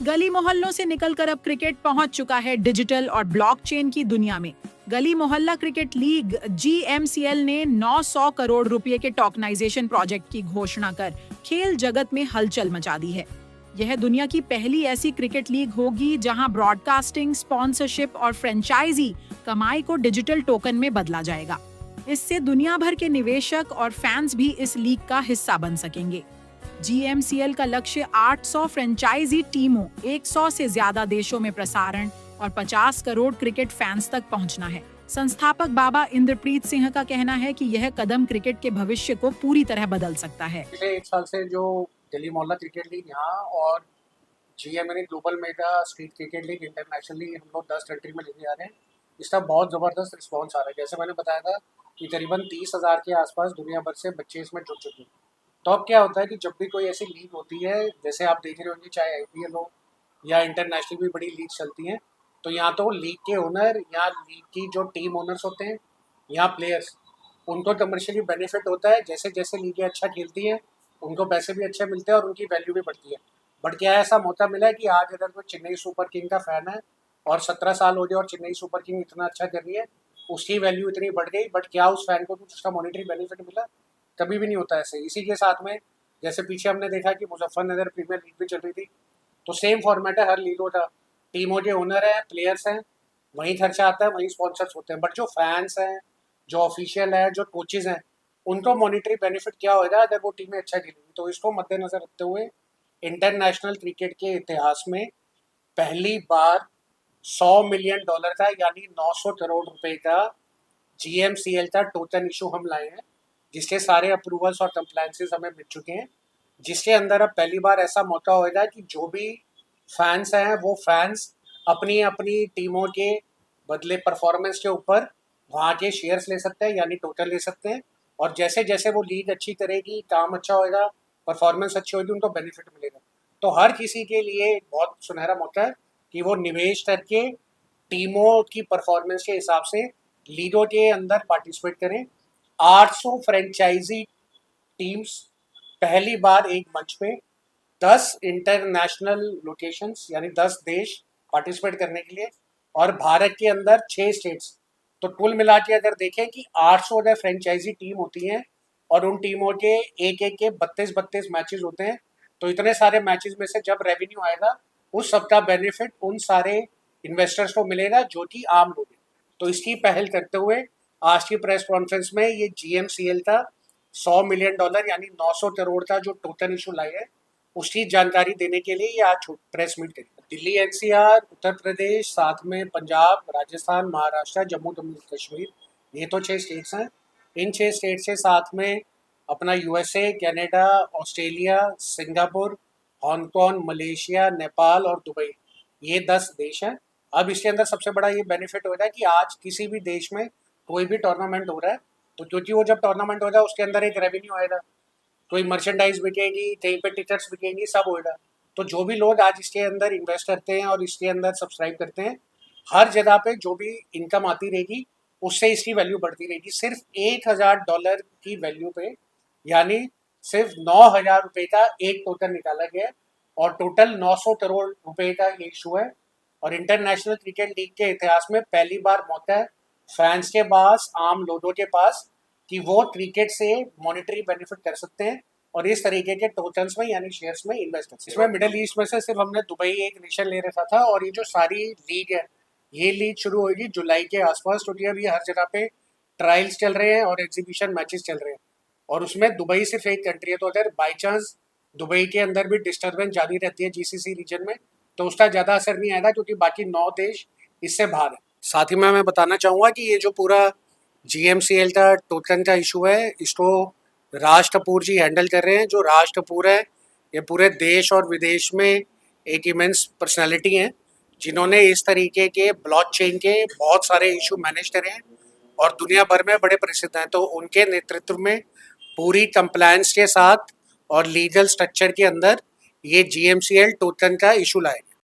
गली मोहल्लों से निकलकर अब क्रिकेट पहुंच चुका है डिजिटल और ब्लॉकचेन की दुनिया में। गली मोहल्ला क्रिकेट लीग जीएमसीएल ने 900 करोड़ रुपए के टोकनाइजेशन प्रोजेक्ट की घोषणा कर खेल जगत में हलचल मचा दी है। यह दुनिया की पहली ऐसी क्रिकेट लीग होगी जहां ब्रॉडकास्टिंग, स्पॉन्सरशिप और फ्रेंचाइजी कमाई को डिजिटल टोकन में बदला जाएगा। इससे दुनिया भर के निवेशक और फैंस भी इस लीग का हिस्सा बन सकेंगे। जीएमसीएल का लक्ष्य 800 फ्रेंचाइजी टीमों, 100 से ज्यादा देशों में प्रसारण और 50 करोड़ क्रिकेट फैंस तक पहुंचना है। संस्थापक बाबा इंद्रप्रीत सिंह का कहना है कि यह कदम क्रिकेट के भविष्य को पूरी तरह बदल सकता है। पिछले एक साल से जो दिल्ली मोहल्ला क्रिकेट लीग यहाँ और GMN global mega street cricket league internationally हम लोग 10 कंट्री में लेके आ रहे हैं, इसका बहुत ज़बरदस्त रिस्पॉन्स आ रहा है। जैसे मैंने बताया था कि करीबन 30,000 के आसपास दुनिया भर से बच्चे इसमें जुड़ चुके हैं। तो अब क्या होता है कि जब भी कोई ऐसी लीग होती है, जैसे आप देख रहे होंगे, चाहे आईपीएल हो या इंटरनेशनल भी बड़ी लीग चलती हैं, तो यहाँ तो लीग के ओनर या लीग की जो टीम ओनर्स होते हैं या प्लेयर्स, उनको कमर्शियली बेनिफिट होता है। जैसे जैसे लीगें अच्छा खेलती हैं उनको पैसे भी अच्छे मिलते हैं और उनकी वैल्यू भी बढ़ती है। बट क्या ऐसा मौका मिला है कि आज अगर कोई चेन्नई सुपर किंग का फ़ैन है और 17 साल हो गए और चेन्नई सुपर किंग इतना अच्छा कर रही है, उसकी वैल्यू इतनी बढ़ गई, बट क्या उस फैन को कुछ उसका मॉनेटरी बेनिफिट मिला? कभी भी नहीं होता ऐसे। इसी के साथ में जैसे पीछे हमने देखा कि मुजफ्फरनगर प्रीमियर लीग भी चल रही थी, तो सेम फॉर्मेट है हर लीगों का। टीमों के ओनर हैं, प्लेयर्स हैं, वहीं खर्चा आता है, वहीं स्पॉन्सर्स होते हैं। बट जो फैंस हैं, जो ऑफिशियल है, जो कोचेज़ हैं, उनको मॉनेटरी बेनिफिट क्या होगा अगर वो टीमें अच्छा खेलेंगी? तो इसको मद्देनजर रखते हुए इंटरनेशनल क्रिकेट के इतिहास में पहली बार $100 मिलियन का यानी 900 करोड़ रुपए का जीएमसीएल का टोकन इशू हम लाए हैं, जिसके सारे अप्रूवल्स और कंप्लायंसेस हमें मिल चुके हैं। जिसके अंदर अब पहली बार ऐसा मौका होगा कि जो भी फैंस हैं वो फैंस अपनी अपनी टीमों के बदले परफॉर्मेंस के ऊपर वहाँ के शेयर्स ले सकते हैं, यानी टोटल ले सकते हैं। और जैसे जैसे वो लीग अच्छी करेगी, काम अच्छा होएगा, परफॉर्मेंस अच्छी होगी, उनको बेनिफिट मिलेगा। तो हर किसी के लिए एक बहुत सुनहरा मौका है कि वो निवेश करके टीमों की परफॉर्मेंस के हिसाब से लीगों के अंदर पार्टिसिपेट करें। 800 फ्रेंचाइजी टीम्स पहली बार एक मंच पे, 10 इंटरनेशनल लोकेशंस यानी 10 देश पार्टिसिपेट करने के लिए, और भारत के अंदर 6 स्टेट्स। तो कुल मिला के अगर देखें कि 800 अगर फ्रेंचाइजी टीम होती हैं और उन टीमों के एक एक के 32-32 मैचेस होते हैं, तो इतने सारे मैचेस में से जब रेवेन्यू आएगा उस सबका बेनिफिट उन सारे इन्वेस्टर्स को मिलेगा जो कि आम लोग हैं। तो इसकी पहल करते हुए आज की प्रेस कॉन्फ्रेंस में ये जीएमसीएल का $100 मिलियन यानी 900 करोड़ का जो टोकन इशू लाई है, उसकी जानकारी देने के लिए ये आज प्रेस मीट करी। दिल्ली एनसीआर, उत्तर प्रदेश, साथ में पंजाब, राजस्थान, महाराष्ट्र, जम्मू कश्मीर, ये तो 6 स्टेट्स हैं। इन 6 स्टेट से साथ में अपना USA, Canada, Australia, Singapore, Hong Kong, Malaysia, Nepal और दुबई, ये 10 देश हैं। अब इसके अंदर सबसे बड़ा ये बेनिफिट हो रहा है कि आज किसी भी देश में कोई भी टूर्नामेंट हो रहा है, तो क्योंकि वो जब टूर्नामेंट हो रहा है उसके अंदर एक रेवेन्यू आएगा, कोई मर्चेंडाइज बिकेगी, कहीं पे टिकट्स बिकेंगी, सब होगा। तो जो भी लोग आज इसके अंदर इन्वेस्ट करते हैं और इसके अंदर सब्सक्राइब करते हैं, हर जगह पे जो भी इनकम आती रहेगी उससे इसकी वैल्यू बढ़ती रहेगी। सिर्फ $1,000 की वैल्यू पे, यानी सिर्फ $9,000 का एक टोकन निकाला गया और टोटल 900 करोड़ रुपए का ये इशू है। और इंटरनेशनल क्रिकेट लीग के इतिहास में पहली बार मौका है फैंस के पास, आम लोगों के पास, कि वो क्रिकेट से मॉनेटरी बेनिफिट कर सकते हैं और इस तरीके के टोकन्स में यानी शेयर्स में इन्वेस्ट कर सकते हैं। इसमें मिडिल ईस्ट में से सिर्फ हमने दुबई एक नेशन ले रखा था, और ये जो सारी लीग है, ये लीग शुरू होगी जुलाई के आसपास, क्योंकि अभी हर जगह पे ट्रायल्स चल रहे हैं और एग्जीबिशन मैचेस चल रहे हैं, और उसमें दुबई सिर्फ एक कंट्री है। तो अगर बाई चांस दुबई के अंदर भी डिस्टर्बेंस जारी रहती है जीसीसी रीजन में, तो उसका ज़्यादा असर नहीं आएगा क्योंकि बाकी 9 देश इससे बाहर है। साथ ही में मैं बताना चाहूँगा कि ये जो पूरा जीएमसीएल का टोकन का इशू है, इसको राज कपूर जी हैंडल कर रहे हैं। जो राज कपूर है, ये पूरे देश और विदेश में एक इमेंस पर्सनालिटी हैं, जिन्होंने इस तरीके के ब्लॉकचेन के बहुत सारे इशू मैनेज करे हैं और दुनिया भर में बड़े प्रसिद्ध हैं। तो उनके नेतृत्व में पूरी कंप्लायंस के साथ और लीगल स्ट्रक्चर के अंदर ये जीएमसीएल टोकन का इशू लाए।